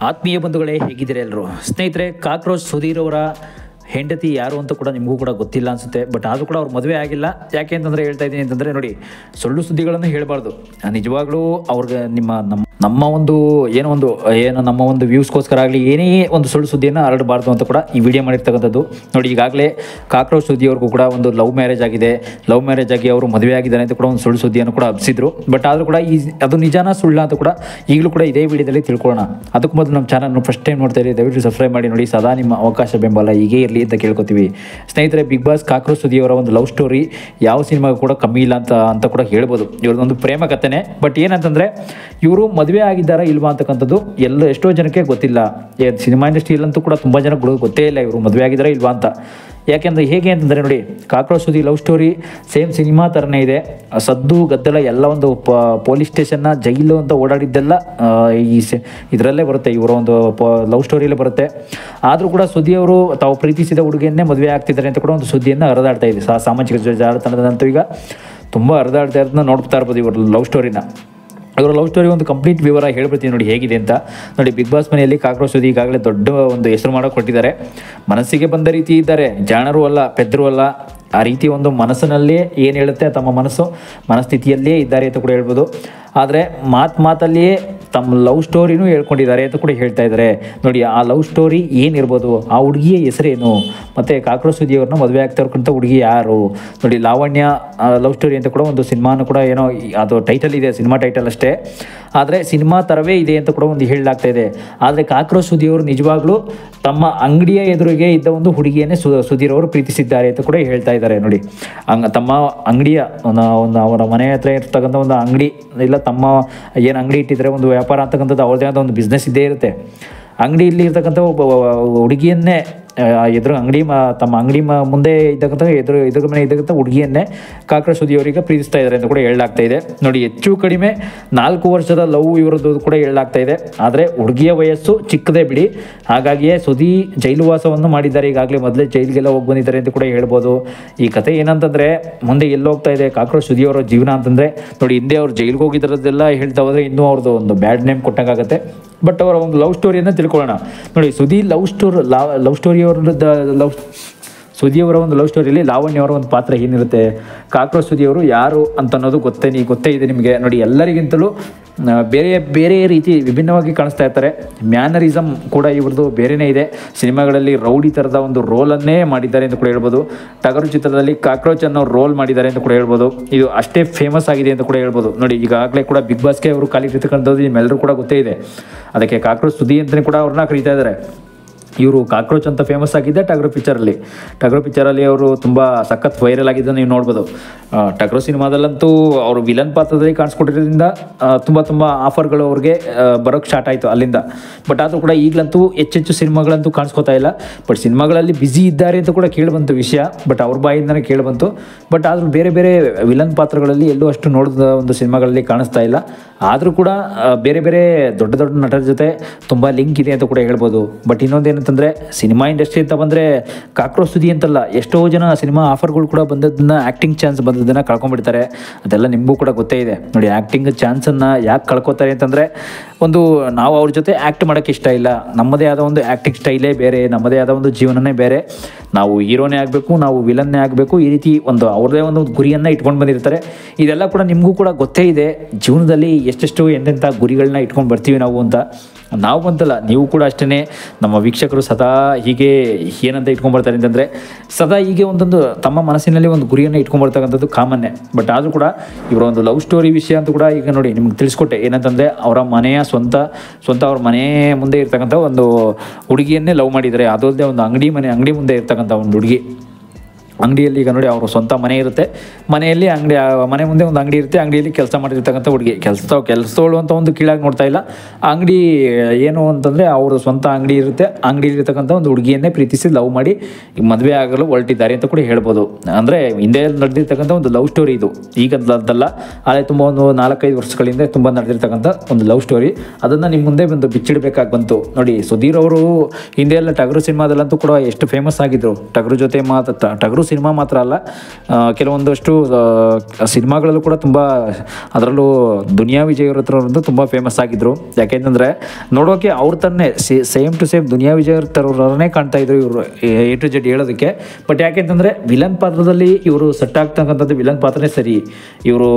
ಆತ್ಮೀಯ ಬಂಧುಗಳೇ, ಹೇಗಿದ್ದೀರಾ ಎಲ್ಲರೂ? ಸ್ನೇಹಿತರೆ, ಕಾಕ್ರೋಚ್ ಸುಧೀರ್ ಅವರ ಹೆಂಡತಿ ಯಾರು ಅಂತ ಕೂಡ ನಿಮಗೂ ಕೂಡ ಗೊತ್ತಿಲ್ಲ ಅನಿಸುತ್ತೆ. ಬಟ್ ಆದರೂ ಕೂಡ ಅವ್ರು ಮದುವೆ ಆಗಿಲ್ಲ. ಯಾಕೆ ಅಂತಂದರೆ ಹೇಳ್ತಾ ಇದ್ದೀನಿ ಅಂತಂದರೆ, ನೋಡಿ, ಸುಳ್ಳು ಸುದ್ದಿಗಳನ್ನು ಹೇಳಬಾರ್ದು. ನಿಜವಾಗ್ಲೂ ಅವ್ರಿಗೆ ನಮ್ಮ ಒಂದು ನಮ್ಮ ಒಂದು ವ್ಯೂಸ್ಗೋಸ್ಕರ ಆಗಲಿ ಏನೇ ಒಂದು ಸುಳ್ಳು ಸುದ್ದಿಯನ್ನು ಹರಡಬಾರ್ದು ಅಂತ ಕೂಡ ಈ ವಿಡಿಯೋ ಮಾಡಿರ್ತಕ್ಕಂಥದ್ದು. ನೋಡಿ, ಈಗಾಗಲೇ ಕಾಕ್ರೋಚ್ ಸುದ್ದಿ ಅವ್ರಿಗೂ ಕೂಡ ಒಂದು ಲವ್ ಮ್ಯಾರೇಜ್ ಆಗಿದೆ. ಲವ್ ಮ್ಯಾರೇಜ್ ಆಗಿ ಅವರು ಮದುವೆ ಆಗಿದ್ದಾರೆ ಅಂತ ಕೂಡ ಒಂದು ಸುಳ್ಳು ಸುದ್ದಿಯನ್ನು ಕೂಡ ಹಬ್ಬಿಸಿದ್ರು. ಬಟ್ ಆದರೂ ಕೂಡ ಅದು ನಿಜಾನ ಸುಳ್ಳ ಅಂತ ಕೂಡ ಈಗಲೂ ಕೂಡ ಇದೇ ವಿಡಿಯೋದಲ್ಲಿ ತಿಳ್ಕೊಳ್ಳೋಣ. ಅದಕ್ಕೂ ಮೊದಲು ನಮ್ಮ ಚಾನಲ್ನ ಫಸ್ಟ್ ಟೈಮ್ ನೋಡ್ತಾ ಇರಿ, ದಯವಿಟ್ಟು ಸಬ್ಸ್ಕ್ರೈಬ್ ಮಾಡಿ ನೋಡಿ. ಸದಾ ನಿಮ್ಮ ಅವಕಾಶ ಬೆಂಬಲ ಹೀಗೆ ಇರಲಿ ಅಂತ ಕೇಳ್ಕೊತೀವಿ. ಸ್ನೇಹಿತರೆ, ಬಿಗ್ ಬಾಸ್ ಕಾಕ್ರೋಚ್ ಸುದ್ದಿ ಅವರ ಒಂದು ಲವ್ ಸ್ಟೋರಿ ಯಾವ ಸಿನಿಮಾಗೂ ಕೂಡ ಕಮ್ಮಿ ಇಲ್ಲ ಅಂತ ಕೂಡ ಹೇಳ್ಬೋದು. ಇವ್ರದ್ದೊಂದು ಪ್ರೇಮ ಕಥೆನೇ. ಬಟ್ ಏನಂತಂದರೆ, ಇವರು ಮದುವೆ ಆಗಿದ್ದಾರಾ ಇಲ್ವಾ ಅಂತಕ್ಕಂಥದ್ದು ಎಷ್ಟೋ ಜನಕ್ಕೆ ಗೊತ್ತಿಲ್ಲ. ಸಿನಿಮಾ ಇಂಡಸ್ಟ್ರಿಯಲ್ಲಂತೂ ಕೂಡ ತುಂಬ ಜನಗಳು ಗೊತ್ತೇ ಇಲ್ಲ ಇವರು ಮದುವೆ ಆಗಿದ್ದಾರಾ ಇಲ್ವಾ ಅಂತ. ಯಾಕೆಂದರೆ ಹೇಗೆ ಅಂತಂದರೆ, ನೋಡಿ, ಕಾಕ್ರೋಚ್ ಸುದ್ದಿ ಲವ್ ಸ್ಟೋರಿ ಸೇಮ್ ಸಿನಿಮಾ ಥರನೇ ಇದೆ. ಸದ್ದು ಗದ್ದಲ ಎಲ್ಲ ಒಂದು ಪೊಲೀಸ್ ಸ್ಟೇಷನ್ನ ಜೈಲು ಅಂತ ಓಡಾಡಿದ್ದೆಲ್ಲ ಇದರಲ್ಲೇ ಬರುತ್ತೆ, ಇವರ ಒಂದು ಲವ್ ಸ್ಟೋರಿಯಲ್ಲೇ ಬರುತ್ತೆ. ಆದರೂ ಕೂಡ ಸುದ್ದಿ ಅವರು ತಾವು ಪ್ರೀತಿಸಿದ ಹುಡುಗಿಯನ್ನೇ ಮದುವೆ ಆಗ್ತಿದ್ದಾರೆ ಅಂತ ಕೂಡ ಒಂದು ಸುದ್ದಿಯನ್ನು ಹರಿದಾಡ್ತಾ ಇದೆ. ಸಾಮಾಜಿಕ ಜಾಲತಾಣದಂತೂ ಈಗ ತುಂಬ ಹರಿದಾಡ್ತಾ ಇರೋದನ್ನ ನೋಡ್ತಾ ಇರ್ಬೋದು ಇವರು ಲವ್ ಸ್ಟೋರಿನ. ಅವರ ಲವ್ ಸ್ಟೋರಿ ಒಂದು ಕಂಪ್ಲೀಟ್ ವಿವರ ಹೇಳ್ಬಿಡ್ತೀನಿ ನೋಡಿ ಹೇಗಿದೆ ಅಂತ. ನೋಡಿ, ಬಿಗ್ ಬಾಸ್ ಮನೆಯಲ್ಲಿ ಕಾಕ್ರೋಚ್ ಸುದ್ದಿ ಈಗಾಗಲೇ ದೊಡ್ಡ ಒಂದು ಹೆಸರು ಮಾಡೋಕೆ ಕೊಟ್ಟಿದ್ದಾರೆ. ಮನಸ್ಸಿಗೆ ಬಂದ ರೀತಿ ಇದ್ದಾರೆ, ಜಾಣರು ಅಲ್ಲ, ಪೆದ್ದರು ಅಲ್ಲ. ಆ ರೀತಿ ಒಂದು ಮನಸ್ಸಿನಲ್ಲೇ ಏನು ಹೇಳುತ್ತೆ ತಮ್ಮ ಮನಸ್ಥಿತಿಯಲ್ಲೇ ಇದ್ದಾರೆ ಅಂತ ಕೂಡ ಹೇಳ್ಬೋದು. ಆದರೆ ಮಾತಲ್ಲಿಯೇ ತಮ್ಮ ಲವ್ ಸ್ಟೋರಿನೂ ಹೇಳ್ಕೊಂಡಿದ್ದಾರೆ ಅಂತ ಕೂಡ ಹೇಳ್ತಾ ಇದ್ದಾರೆ. ನೋಡಿ, ಆ ಲವ್ ಸ್ಟೋರಿ ಏನಿರ್ಬೋದು, ಆ ಹುಡುಗಿಯ ಹೆಸರೇನು, ಮತ್ತು ಕಾಕ್ರೋಚ್ ಸುದ್ದಿ ಅವ್ರನ್ನ ಮದುವೆ ಆಗ್ತಾ ಇರ್ಕೊಂಥ ಹುಡುಗಿ ಯಾರು. ನೋಡಿ, ಲಾವಣ್ಯ ಲವ್ ಸ್ಟೋರಿ ಅಂತ ಕೂಡ ಒಂದು ಸಿನಿಮಾನು ಕೂಡ ಏನೋ ಅದು ಟೈಟಲ್ ಇದೆ, ಸಿನಿಮಾ ಟೈಟಲ್ ಅಷ್ಟೇ. ಆದರೆ ಸಿನಿಮಾ ಥರವೇ ಇದೆ ಅಂತ ಕೂಡ ಒಂದು ಹೇಳಲಾಗ್ತಾ ಇದೆ. ಆದರೆ ಕಾಕ್ರೋಚ್ ಸುದ್ದಿ ಅವರು ನಿಜವಾಗ್ಲೂ ತಮ್ಮ ಅಂಗಡಿಯ ಎದುರಿಗೆ ಇದ್ದ ಒಂದು ಹುಡುಗಿಯನ್ನೇ ಸುಧೀರ್ ಅವರು ಪ್ರೀತಿಸಿದ್ದಾರೆ ಅಂತ ಕೂಡ ಹೇಳ್ತಾ ಇದ್ದಾರೆ. ನೋಡಿ, ತಮ್ಮ ಅಂಗಡಿಯ ಅವರ ಮನೆ ಹತ್ರ ಇರ್ತಕ್ಕಂಥ ಒಂದು ಅಂಗಡಿ ಇಲ್ಲ, ತಮ್ಮ ಏನು ಅಂಗಡಿ ಇಟ್ಟಿದ್ರೆ ಒಂದು ವ್ಯಾಪಾರ ಅಂತಕ್ಕಂಥದ್ದು ಅವ್ರದ್ದೇ ಆದ ಒಂದು ಬಿಸ್ನೆಸ್ ಇದ್ದೇ ಇರುತ್ತೆ. ಅಂಗಡಿಯಲ್ಲಿ ಇರ್ತಕ್ಕಂಥ ಒಬ್ಬ ಹುಡುಗಿಯನ್ನೇ ತಮ್ಮ ಅಂಗಡಿ ಮುಂದೆ ಇದ್ದಕ್ಕಂಥ ಎದುರು ಮನೆ ಇದ್ದಕ್ಕಂಥ ಹುಡುಗಿಯನ್ನೇ ಕಾಕ್ರೋಚ್ ಸುದ್ದಿ ಅವರಿಗೆ ಪ್ರೀತಿಸ್ತಾ ಇದ್ದಾರೆ ಅಂತ ಕೂಡ ಹೇಳಲಾಗ್ತಾ ಇದೆ. ನೋಡಿ, ಹೆಚ್ಚು ಕಡಿಮೆ 4 ವರ್ಷದ ಲವ್ ಇವರದ್ದು ಕೂಡ ಹೇಳಲಾಗ್ತಾ ಇದೆ. ಆದರೆ ಹುಡುಗಿಯ ವಯಸ್ಸು ಚಿಕ್ಕದೇ ಬಿಡಿ. ಹಾಗಾಗಿಯೇ ಸುದ್ದಿ ಜೈಲು ವಾಸವನ್ನು ಮಾಡಿದ್ದಾರೆ. ಈಗಾಗಲೇ ಮೊದಲೇ ಜೈಲಿಗೆಲ್ಲ ಹೋಗಿ ಬಂದಿದ್ದಾರೆ ಅಂತ ಕೂಡ ಹೇಳ್ಬೋದು. ಈ ಕಥೆ ಏನಂತಂದರೆ, ಮುಂದೆ ಎಲ್ಲಿ ಹೋಗ್ತಾ ಇದೆ ಕಾಕ್ರೋಚ್ ಸುದ್ದಿ ಅವರ ಜೀವನ ಅಂತಂದರೆ, ನೋಡಿ, ಹಿಂದೆ ಅವ್ರು ಜೈಲಿಗೆ ಹೋಗಿದ್ದರದ್ದೆಲ್ಲ ಹೇಳ್ತಾ ಹೋದರೆ ಇನ್ನೂ ಅವ್ರದ್ದು ಒಂದು ಬ್ಯಾಡ್ ನೇಮ್ ಕೊಟ್ಟಂಗಾಗುತ್ತೆ. ಬಟ್ ಅವರ ಒಂದು ಲವ್ ಸ್ಟೋರಿಯನ್ನು ತಿಳ್ಕೊಳ್ಳೋಣ. ನೋಡಿ, ಸುದ್ದಿಯವರ ಒಂದು ಲವ್ ಸ್ಟೋರಿಯಲ್ಲಿ ಲಾವಣ್ಯ ಅವರ ಒಂದು ಪಾತ್ರ ಏನಿರುತ್ತೆ, ಕಾಕ್ರೋಚ್ ಸುದ್ದಿಯವರು ಯಾರು ಅಂತ ಅನ್ನೋದು ಗೊತ್ತೇ ಇದೆ ನಿಮಗೆ. ನೋಡಿ, ಎಲ್ಲರಿಗಿಂತಲೂ ಬೇರೆ ರೀತಿ ವಿಭಿನ್ನವಾಗಿ ಕಾಣಿಸ್ತಾ ಇರ್ತಾರೆ. ಮ್ಯಾನರಿಸಮ್ ಕೂಡ ಇವ್ರದ್ದು ಬೇರೆಯೇ ಇದೆ. ಸಿನಿಮಾಗಳಲ್ಲಿ ರೌಡಿ ಥರದ ಒಂದು ರೋಲನ್ನೇ ಮಾಡಿದ್ದಾರೆ ಅಂತ ಕೂಡ ಹೇಳ್ಬೋದು. ಟಗರು ಚಿತ್ರದಲ್ಲಿ ಕಾಕ್ರೋಚ್ ಅನ್ನೋ ರೋಲ್ ಮಾಡಿದ್ದಾರೆ ಅಂತ ಕೂಡ ಹೇಳ್ಬೋದು. ಇದು ಅಷ್ಟೇ ಫೇಮಸ್ ಆಗಿದೆ ಅಂತ ಕೂಡ ಹೇಳ್ಬೋದು. ನೋಡಿ, ಈಗಾಗಲೇ ಕೂಡ ಬಿಗ್ ಬಾಸ್ಗೆ ಅವರು ಕಾಲಿಟ್ಟಿರ್ತಕ್ಕಂಥದ್ದು ನಿಮ್ಮೆಲ್ಲರೂ ಕೂಡ ಗೊತ್ತೇ ಇದೆ. ಅದಕ್ಕೆ ಕಾಕ್ರೋಚ್ ಸುದ್ದಿ ಅಂತಲೇ ಕೂಡ ಅವ್ರನ್ನ ಕರೀತಾ ಇದ್ದಾರೆ. ಇವರು ಕಾಕ್ರೋಚ್ ಅಂತ ಫೇಮಸ್ ಆಗಿದ್ದೆ ಟಗರು ಪಿಕ್ಚರಲ್ಲಿ ಅವರು ತುಂಬ ಸಖತ್ ವೈರಲ್ ಆಗಿದ್ದನ್ನು ನೀವು ನೋಡ್ಬೋದು. ಟಗರು ಸಿನಿಮಾದಲ್ಲಂತೂ ಅವರು ವಿಲನ್ ಪಾತ್ರದಲ್ಲಿ ಕಾಣಿಸ್ಕೊಟ್ಟಿರೋದ್ರಿಂದ ತುಂಬ ಆಫರ್ಗಳು ಅವ್ರಿಗೆ ಬರೋಕ್ಕೆ ಸ್ಟಾರ್ಟ್ ಆಯಿತು ಅಲ್ಲಿಂದ. ಬಟ್ ಆದರೂ ಕೂಡ ಈಗಲಂತೂ ಹೆಚ್ಚೆಚ್ಚು ಸಿನಿಮಾಗಳಂತೂ ಕಾಣಿಸ್ಕೊತಾ ಇಲ್ಲ. ಬಟ್ ಸಿನಿಮಾಗಳಲ್ಲಿ ಬ್ಯುಸಿ ಇದ್ದಾರೆ ಅಂತ ಕೂಡ ಕೇಳಿಬಂತು ವಿಷಯ. ಬಟ್ ಅವ್ರ ಬಾಯಿಂದನೇ ಕೇಳಿಬಂತು. ಬಟ್ ಆದರೂ ಬೇರೆ ವಿಲನ್ ಪಾತ್ರಗಳಲ್ಲಿ ಎಲ್ಲೂ ಅಷ್ಟು ನೋಡಿದ ಒಂದು ಸಿನಿಮಾಗಳಲ್ಲಿ ಕಾಣಿಸ್ತಾ ಇಲ್ಲ. ಆದರೂ ಕೂಡ ಬೇರೆ ದೊಡ್ಡ ನಟರ ಜೊತೆ ತುಂಬ ಲಿಂಕ್ ಇದೆ ಅಂತ ಕೂಡ ಹೇಳ್ಬೋದು. ಬಟ್ ಇನ್ನೊಂದೇನಂತಂದರೆ, ಸಿನಿಮಾ ಇಂಡಸ್ಟ್ರಿ ಅಂತ ಬಂದರೆ ಕಾಕ್ರೋಚ್ ಸುದ್ದಿ ಅಂತಲ್ಲ, ಎಷ್ಟೋ ಜನ ಸಿನಿಮಾ ಆಫರ್ಗಳು ಕೂಡ ಬಂದದ್ದನ್ನು, ಆ್ಯಕ್ಟಿಂಗ್ ಚಾನ್ಸ್ ಬಂದದ್ದನ್ನು ಕಳ್ಕೊಂಡ್ಬಿಡ್ತಾರೆ. ಅದೆಲ್ಲ ನಿಮಗೂ ಕೂಡ ಗೊತ್ತೇ ಇದೆ. ನೋಡಿ, ಆ್ಯಕ್ಟಿಂಗ್ ಚಾನ್ಸನ್ನು ಯಾಕೆ ಕಳ್ಕೊತಾರೆ ಅಂತಂದರೆ, ನಾವು ಅವ್ರ ಜೊತೆ ಆ್ಯಕ್ಟ್ ಮಾಡೋಕ್ಕೆ ಇಷ್ಟ ಇಲ್ಲ, ನಮ್ಮದೇ ಆದ ಒಂದು ಆ್ಯಕ್ಟಿಂಗ್ ಸ್ಟೈಲೇ ಬೇರೆ, ನಮ್ಮದೇ ಆದ ಒಂದು ಜೀವನನೇ ಬೇರೆ, ನಾವು ಹೀರೋನೇ ಆಗಬೇಕು, ನಾವು ವಿಲನ್ನೇ ಆಗಬೇಕು, ಈ ರೀತಿ ಒಂದು ಅವ್ರದ್ದೇ ಒಂದು ಗುರಿಯನ್ನು ಇಟ್ಕೊಂಡು ಬಂದಿರ್ತಾರೆ. ಇದೆಲ್ಲ ಕೂಡ ನಿಮಗೂ ಕೂಡ ಗೊತ್ತೇ ಇದೆ. ಜೀವನದಲ್ಲಿ ಎಷ್ಟೆಷ್ಟು ಎಂತೆಂಥ ಗುರಿಗಳನ್ನ ಇಟ್ಕೊಂಡು ಬರ್ತೀವಿ ನಾವು ಅಂತ. ನಾವು ಬಂತಲ್ಲ, ನೀವು ಕೂಡ ಅಷ್ಟೇ. ನಮ್ಮ ವೀಕ್ಷಕರು ಸದಾ ಹೀಗೆ ಏನಂತ ಇಟ್ಕೊಂಡ್ಬರ್ತಾರೆ ಅಂತಂದರೆ, ಸದಾ ಹೀಗೆ ಒಂದೊಂದು ತಮ್ಮ ಮನಸ್ಸಿನಲ್ಲಿ ಒಂದು ಗುರಿಯನ್ನು ಇಟ್ಕೊಂಡ್ಬರ್ತಕ್ಕಂಥದ್ದು ಕಾಮನ್ನೇ. ಬಟ್ ಆದರೂ ಕೂಡ ಇವರ ಒಂದು ಲವ್ ಸ್ಟೋರಿ ವಿಷಯ ಅಂತ ಕೂಡ ಈಗ ನೋಡಿ ನಿಮ್ಗೆ ತಿಳಿಸ್ಕೊಟ್ಟೆ. ಏನಂತಂದರೆ, ಅವರ ಮನೆಯ ಸ್ವಂತ ಅವ್ರ ಮನೆ ಮುಂದೆ ಇರ್ತಕ್ಕಂಥ ಒಂದು ಹುಡುಗಿಯನ್ನೇ ಲವ್ ಮಾಡಿದ್ದಾರೆ. ಅದಲ್ಲದೆ ಒಂದು ಅಂಗಡಿ ಮುಂದೆ ಇರ್ತಕ್ಕಂಥ ಒಂದು ಹುಡುಗಿ. ಅಂಗಡಿಯಲ್ಲಿ ಈಗ ನೋಡಿ, ಅವರು ಸ್ವಂತ ಮನೆ ಇರುತ್ತೆ, ಮನೆಯಲ್ಲಿ ಮನೆ ಮುಂದೆ ಒಂದು ಅಂಗಡಿ ಇರುತ್ತೆ, ಅಂಗಡಿಯಲ್ಲಿ ಕೆಲಸ ಮಾಡಿರ್ತಕ್ಕಂಥ ಹುಡುಗಿ. ಕೆಲಸದವಳು ಅಂತ ಒಂದು ಕೀಳಾಗಿ ನೋಡ್ತಾ ಇಲ್ಲ. ಅಂಗಡಿ ಏನು ಅಂತಂದರೆ, ಅವರು ಸ್ವಂತ ಅಂಗಡಿ ಇರುತ್ತೆ, ಅಂಗಡಿಯಲ್ಲಿರ್ತಕ್ಕಂಥ ಒಂದು ಹುಡುಗಿಯನ್ನೇ ಪ್ರೀತಿಸಿ ಲವ್ ಮಾಡಿ ಈಗ ಮದುವೆ ಆಗಲು ಹೊರಟಿದ್ದಾರೆ ಅಂತ ಕೂಡ ಹೇಳ್ಬೋದು. ಅಂದರೆ ಹಿಂದೆ ನಡೆದಿರ್ತಕ್ಕಂಥ ಒಂದು ಲವ್ ಸ್ಟೋರಿ ಇದು, ಈಗಂತಲ್ಲ, ಆದರೆ ತುಂಬ ಒಂದು 4-5 ವರ್ಷಗಳಿಂದ ತುಂಬ ನಡೆದಿರ್ತಕ್ಕಂಥ ಒಂದು ಲವ್ ಸ್ಟೋರಿ. ಅದನ್ನು ನಿಮ್ಮ ಮುಂದೆ ಬಂದು ಬಿಚ್ಚಿಡಬೇಕಾಗಿ ಬಂತು. ನೋಡಿ, ಸುಧೀರ್ ಅವರು ಹಿಂದೆ ಎಲ್ಲ ಟಗರು ಸಿನಿಮಾದಲ್ಲಂತೂ ಕೂಡ ಎಷ್ಟು ಫೇಮಸ್ ಆಗಿದ್ರು. ಟಗರು ಸಿನಿಮಾ ಮಾತ್ರ ಅಲ್ಲ, ಕೆಲವೊಂದಷ್ಟು ಸಿನಿಮಾಗಳಲ್ಲೂ ಕೂಡ ತುಂಬ, ಅದರಲ್ಲೂ ದುನಿಯಾ ವಿಜಯ್ ಅವ್ರ ಹತ್ರ ತುಂಬ ಫೇಮಸ್ ಆಗಿದ್ದರು. ಯಾಕೆಂತಂದರೆ ನೋಡೋಕ್ಕೆ ಅವ್ರ ಥರನೇ same to same Duniya Vijay ಅವ್ರ ಥರನೇ ಕಾಣ್ತಾ ಇದ್ರು ಇವರು A to Z ಹೇಳೋದಕ್ಕೆ. ಬಟ್ ಯಾಕೆಂತಂದರೆ ವಿಲನ್ ಪಾತ್ರದಲ್ಲಿ ಇವರು ಸೆಟ್ ಆಗ್ತಕ್ಕಂಥದ್ದು ವಿಲನ್ ಪಾತ್ರನೇ ಸರಿ. ಇವರು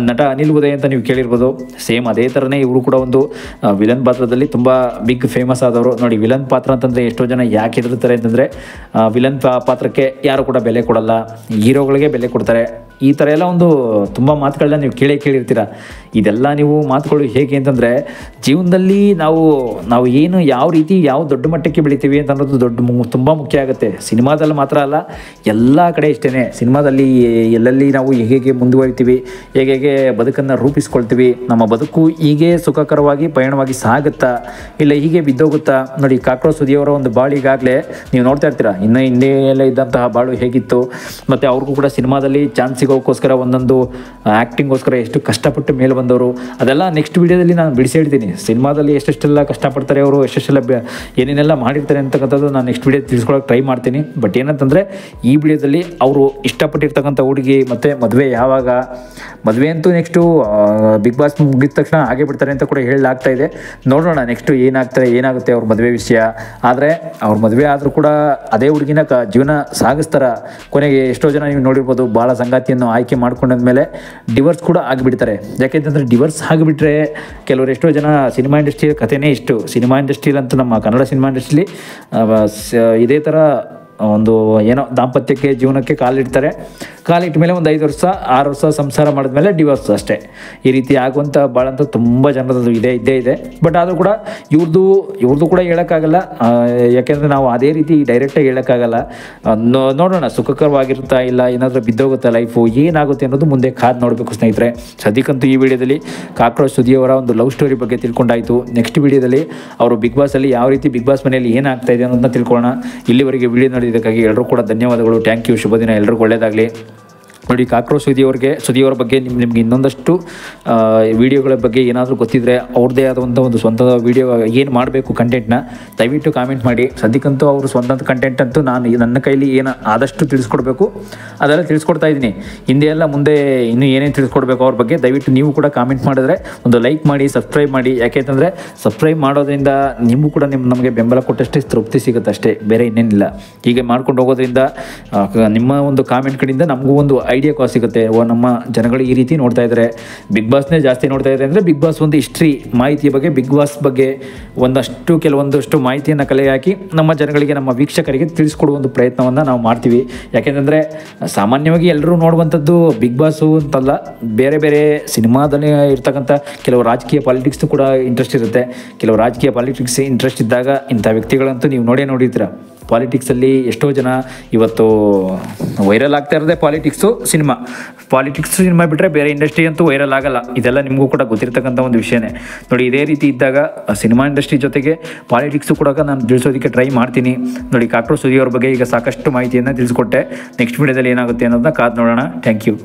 ನಟ ಅನಿಲ್ ಉದಯ್ ಅಂತ ನೀವು ಕೇಳಿರ್ಬೋದು, ಸೇಮ್ ಅದೇ ಥರನೇ ಇವರು ಕೂಡ ಒಂದು ವಿಲನ್ ಪಾತ್ರದಲ್ಲಿ ತುಂಬ ಬಿಗ್ ಫೇಮಸ್ ಆದವರು. ನೋಡಿ, ವಿಲನ್ ಪಾತ್ರ ಅಂತಂದರೆ ಎಷ್ಟೋ ಜನ ಯಾಕೆ ಹೆದರ್ತಾರೆ ಅಂತಂದರೆ, ವಿಲನ್ ಪಾತ್ರಕ್ಕೆ ಯಾರು ಕೂಡ ಬೆಲೆ ಕೊಡಲ್ಲ, ಹೀರೋಗಳಿಗೆ ಬೆಲೆ ಕೊಡ್ತಾರೆ. ಈ ಥರ ಎಲ್ಲ ಒಂದು ತುಂಬ ಮಾತುಗಳನ್ನ ನೀವು ಕೇಳಿರ್ತೀರ. ಇದೆಲ್ಲ ನೀವು ಮಾತುಗಳು ಹೇಗೆ ಅಂತಂದರೆ, ಜೀವನದಲ್ಲಿ ನಾವು ಏನು ಯಾವ ರೀತಿ ಯಾವ ದೊಡ್ಡ ಮಟ್ಟಕ್ಕೆ ಬೆಳಿತೀವಿ ಅಂತ ಅನ್ನೋದು ತುಂಬ ಮುಖ್ಯ ಆಗುತ್ತೆ. ಸಿನಿಮಾದಲ್ಲಿ ಮಾತ್ರ ಅಲ್ಲ, ಎಲ್ಲ ಕಡೆ ಇಷ್ಟೇ. ಸಿನಿಮಾದಲ್ಲಿ ಎಲ್ಲೆಲ್ಲಿ ನಾವು ಹೇಗೆ ಮುಂದುವರಿತೀವಿ, ಹೇಗೆ ಬದುಕನ್ನು ರೂಪಿಸ್ಕೊಳ್ತೀವಿ, ನಮ್ಮ ಬದುಕು ಹೀಗೆ ಸುಖಕರವಾಗಿ ಪಯಣವಾಗಿ ಸಾಗುತ್ತಾ ಇಲ್ಲ ಹೀಗೆ ಬಿದ್ದೋಗುತ್ತಾ. ನೋಡಿ, ಕಾಕ್ರೋಚ್ ಸುದಿಯವರ ಒಂದು ಬಾಳಿಗಾಗಲೇ ನೀವು ನೋಡ್ತಾ ಇರ್ತೀರ, ಹಿಂದೆ ಎಲ್ಲ ಇದ್ದಂತಹ ಬಾಳು ಹೇಗಿತ್ತು, ಮತ್ತು ಅವ್ರಿಗೂ ಕೂಡ ಸಿನಿಮಾದಲ್ಲಿ ಚಾನ್ಸ್ ಸಿಗೋಕ್ಕೋಸ್ಕರ ಒಂದೊಂದು ಆ್ಯಕ್ಟಿಂಗೋಸ್ಕರ ಎಷ್ಟು ಕಷ್ಟಪಟ್ಟು ಮೇಲೆ ಬಂದವರು, ಅದೆಲ್ಲ ನೆಕ್ಸ್ಟ್ ವೀಡಿಯೋದಲ್ಲಿ ನಾನು ಬಿಡಿಸಿ ಹೇಳ್ತೀನಿ. ಸಿನಿಮಾದಲ್ಲಿ ಎಷ್ಟೆಷ್ಟೆಲ್ಲ ಕಷ್ಟಪಡ್ತಾರೆ ಅವರು, ಎಷ್ಟೆಷ್ಟೆಲ್ಲ ಏನೇನೆಲ್ಲ ಮಾಡಿರ್ತಾರೆ ಅಂತಕ್ಕಂಥದ್ದು ನಾನು ನೆಕ್ಸ್ಟ್ ವೀಡಿಯೋ ತಿಳಿಸ್ಕೊಳಕ್ಕೆ ಟ್ರೈ ಮಾಡ್ತೀನಿ. ಬಟ್ ಏನಂತಂದರೆ, ಈ ವಿಡಿಯೋದಲ್ಲಿ ಅವರು ಇಷ್ಟಪಟ್ಟಿರ್ತಕ್ಕಂಥ ಹುಡುಗಿ ಮತ್ತು ಮದುವೆ ಯಾವಾಗ, ಮದುವೆ ಅಂತೂ ನೆಕ್ಸ್ಟು ಬಿಗ್ ಬಾಸ್ ಮುಗಿದ ತಕ್ಷಣ ಹಾಗೆ ಬಿಡ್ತಾರೆ ಅಂತ ಕೂಡ ಹೇಳಲಾಗ್ತಾ ಇದೆ. ನೋಡೋಣ ನೆಕ್ಸ್ಟು ಏನಾಗುತ್ತೆ ಅವ್ರ ಮದುವೆ ವಿಷಯ. ಆದರೆ ಅವ್ರ ಮದುವೆ ಆದರೂ ಕೂಡ ಅದೇ ಹುಡುಗಿನ ಜೀವನ ಸಾಗಿಸ್ತಾರ. ಕೊನೆಗೆ ಎಷ್ಟೋ ಜನ ನೀವು ನೋಡಿರ್ಬೋದು, ಭಾಳ ಸಂಗಾತಿಯನ್ನು ಆಯ್ಕೆ ಮಾಡ್ಕೊಂಡಾದ್ಮೇಲೆ ಡಿವೋರ್ಸ್ ಕೂಡ ಆಗಿಬಿಡ್ತಾರೆ. ಯಾಕೆಂತಂದರೆ ಡಿವೋರ್ಸ್ ಆಗಿಬಿಟ್ರೆ ಕೆಲವರು ಎಷ್ಟೋ ಜನ ಸಿನಿಮಾ ಇಂಡಸ್ಟ್ರಿ ಕಥೆನೇ ಇಷ್ಟು. ಸಿನಿಮಾ ಇಂಡಸ್ಟ್ರಿಲಂತೂ ನಮ್ಮ ಕನ್ನಡ ಸಿನಿಮಾ ಇಂಡಸ್ಟ್ರಿಲಿ ಇದೇ ಥರ ಒಂದು ಏನೋ ದಾಂಪತ್ಯಕ್ಕೆ ಜೀವನಕ್ಕೆ ಕಾಲಿಟ್ಟ ಮೇಲೆ ಒಂದು 5 ವರ್ಷ 6 ವರ್ಷ ಸಂಸಾರ ಮಾಡಿದ್ಮೇಲೆ ಡಿವೋರ್ಸ್ ಅಷ್ಟೇ. ಈ ರೀತಿ ಆಗುವಂಥ ಭಾಳಂತೂ ತುಂಬ ಜನರದ್ದು ಇದ್ದೇ ಇದೆ. ಬಟ್ ಆದರೂ ಕೂಡ ಇವ್ರದ್ದು ಕೂಡ ಹೇಳೋಕ್ಕಾಗಲ್ಲ, ಯಾಕೆಂದರೆ ನಾವು ಅದೇ ರೀತಿ ಡೈರೆಕ್ಟಾಗಿ ಹೇಳೋಕ್ಕಾಗಲ್ಲ. ನೋಡೋಣ, ಸುಖಕರವಾಗಿರುತ್ತಾ ಇಲ್ಲ ಏನಾದರೂ ಬಿದ್ದೋಗುತ್ತಾ ಲೈಫು, ಏನಾಗುತ್ತೆ ಅನ್ನೋದು ಮುಂದೆ ಕಾದು ನೋಡಬೇಕು ಸ್ನೇಹಿತರೆ. ಸದ್ಯಕ್ಕಂತೂ ಈ ವಿಡಿಯೋದಲ್ಲಿ ಕಾಕ್ರೋಚ್ ಸುದಿಯವರ ಒಂದು ಲವ್ ಸ್ಟೋರಿ ಬಗ್ಗೆ ತಿಳ್ಕೊಂಡಾಯಿತು. ನೆಕ್ಸ್ಟ್ ವಿಡಿಯೋದಲ್ಲಿ ಅವರು ಬಿಗ್ ಬಾಸಲ್ಲಿ ಯಾವ ರೀತಿ ಬಿಗ್ ಬಾಸ್ ಮನೆಯಲ್ಲಿ ಏನಾಗ್ತಾ ಇದೆ ಅನ್ನೋದನ್ನ ತಿಳ್ಕೊಳ್ಳೋಣ. ಇಲ್ಲಿವರೆಗೆ ವಿಡಿಯೋ ನೋಡಿದ್ದಕ್ಕಾಗಿ ಎಲ್ಲರೂ ಕೂಡ ಧನ್ಯವಾದಗಳು. Thank you. ಶುಭ ದಿನ, ಎಲ್ಲರಿಗೂ ಒಳ್ಳೆಯದಾಗಲಿ. ನೋಡಿ, ಕಾಕ್ರೋಚ್ ಸುದಿಯವರ ಬಗ್ಗೆ ನಿಮಗೆ ಇನ್ನೊಂದಷ್ಟು ವಿಡಿಯೋಗಳ ಬಗ್ಗೆ ಏನಾದರೂ ಗೊತ್ತಿದ್ದರೆ, ಅವ್ರದ್ದೇ ಆದಂಥ ಒಂದು ಸ್ವಂತ ವಿಡಿಯೋ ಏನು ಮಾಡಬೇಕು ಕಂಟೆಂಟ್ನ ದಯವಿಟ್ಟು ಕಾಮೆಂಟ್ ಮಾಡಿ. ಸದ್ಯಕ್ಕಂತೂ ಅವರು ಸ್ವಂತ ಕಂಟೆಂಟ್ ಅಂತೂ ನಾನು ನನ್ನ ಕೈಲಿ ಏನು ಆದಷ್ಟು ತಿಳಿಸ್ಕೊಡ್ಬೇಕು ಅದೆಲ್ಲ ತಿಳಿಸ್ಕೊಡ್ತಾ ಇದ್ದೀನಿ. ಹಿಂದೆ ಎಲ್ಲ ಮುಂದೆ ಇನ್ನೂ ಏನೇನು ತಿಳಿಸ್ಕೊಡ್ಬೇಕು ಅವ್ರ ಬಗ್ಗೆ ದಯವಿಟ್ಟು ನೀವು ಕೂಡ ಕಾಮೆಂಟ್ ಮಾಡಿದ್ರೆ ಒಂದು ಲೈಕ್ ಮಾಡಿ, ಸಬ್ಸ್ಕ್ರೈಬ್ ಮಾಡಿ. ಯಾಕೆಂತಂದರೆ ಸಬ್ಸ್ಕ್ರೈಬ್ ಮಾಡೋದ್ರಿಂದ ನಿಮಗೂ ಕೂಡ ನಮಗೆ ಬೆಂಬಲ ಕೊಟ್ಟಷ್ಟೇ ತೃಪ್ತಿ ಸಿಗುತ್ತೆ ಅಷ್ಟೇ, ಬೇರೆ ಇನ್ನೇನಿಲ್ಲ. ಹೀಗೆ ಮಾಡ್ಕೊಂಡು ಹೋಗೋದ್ರಿಂದ ನಿಮ್ಮ ಒಂದು ಕಾಮೆಂಟ್ ಕಡೆಯಿಂದ ನಮಗೂ ಒಂದು ಐಡಿಯಾ ಸಿಗುತ್ತೆ. ನಮ್ಮ ಜನಗಳು ಈ ರೀತಿ ನೋಡ್ತಾ ಇದ್ದಾರೆ, ಬಿಗ್ ಬಾಸ್ನೇ ಜಾಸ್ತಿ ನೋಡ್ತಾ ಇದ್ದಾರೆ ಅಂದರೆ ಬಿಗ್ ಬಾಸ್ ಒಂದು ಹಿಸ್ಟ್ರಿ ಮಾಹಿತಿಯ ಬಗ್ಗೆ, ಬಿಗ್ ಬಾಸ್ ಬಗ್ಗೆ ಕೆಲವೊಂದಷ್ಟು ಮಾಹಿತಿಯನ್ನು ಕಲೆ ಹಾಕಿ ನಮ್ಮ ಜನಗಳಿಗೆ, ನಮ್ಮ ವೀಕ್ಷಕರಿಗೆ ತಿಳಿಸ್ಕೊಡುವ ಒಂದು ಪ್ರಯತ್ನವನ್ನು ನಾವು ಮಾಡ್ತೀವಿ. ಯಾಕೆಂತಂದರೆ ಸಾಮಾನ್ಯವಾಗಿ ಎಲ್ಲರೂ ನೋಡುವಂಥದ್ದು ಬಿಗ್ ಬಾಸು ಅಂತಲ್ಲ, ಬೇರೆ ಬೇರೆ ಸಿನಿಮಾದಲ್ಲಿ ಇರ್ತಕ್ಕಂಥ ಕೆಲವು ರಾಜಕೀಯ ಪಾಲಿಟಿಕ್ಸ್ನು ಕೂಡ ಇಂಟ್ರೆಸ್ಟ್ ಇರುತ್ತೆ. ಕೆಲವು ರಾಜಕೀಯ ಪಾಲಿಟಿಕ್ಸ್ ಇಂಟ್ರೆಸ್ಟ್ ಇದ್ದಾಗ ಇಂಥ ವ್ಯಕ್ತಿಗಳಂತೂ ನೀವು ನೋಡಿರ್ತೀರ. ಪಾಲಿಟಿಕ್ಸಲ್ಲಿ ಎಷ್ಟೋ ಜನ ಇವತ್ತು ವೈರಲ್ ಆಗ್ತಾ ಇರೋದೇ ಪಾಲಿಟಿಕ್ಸ್ ಸಿನಿಮಾ ಬಿಟ್ಟರೆ ಬೇರೆ ಇಂಡಸ್ಟ್ರಿ ಅಂತೂ ವೈರಲ್ ಆಗಲ್ಲ. ಇದೆಲ್ಲ ನಿಮಗೂ ಕೂಡ ಗೊತ್ತಿರ್ತಕ್ಕಂಥ ಒಂದು ವಿಷಯನೇ. ನೋಡಿ, ಇದೇ ರೀತಿ ಇದ್ದಾಗ ಸಿನಿಮಾ ಇಂಡಸ್ಟ್ರಿ ಜೊತೆಗೆ ಪಾಲಿಟಿಕ್ಸು ಕೂಡ ನಾನು ತಿಳಿಸೋದಕ್ಕೆ ಟ್ರೈ ಮಾಡ್ತೀನಿ. ನೋಡಿ, ಕಾಕ್ರೋಚ್ ಸುದಿಯವರ ಬಗ್ಗೆ ಈಗ ಸಾಕಷ್ಟು ಮಾಹಿತಿಯನ್ನು ತಿಳಿಸ್ಕೊಟ್ಟೆ. ನೆಕ್ಸ್ಟ್ ವಿಡಿಯೋದಲ್ಲಿ ಏನಾಗುತ್ತೆ ಅನ್ನೋದನ್ನ ಕಾದು ನೋಡೋಣ. Thank you.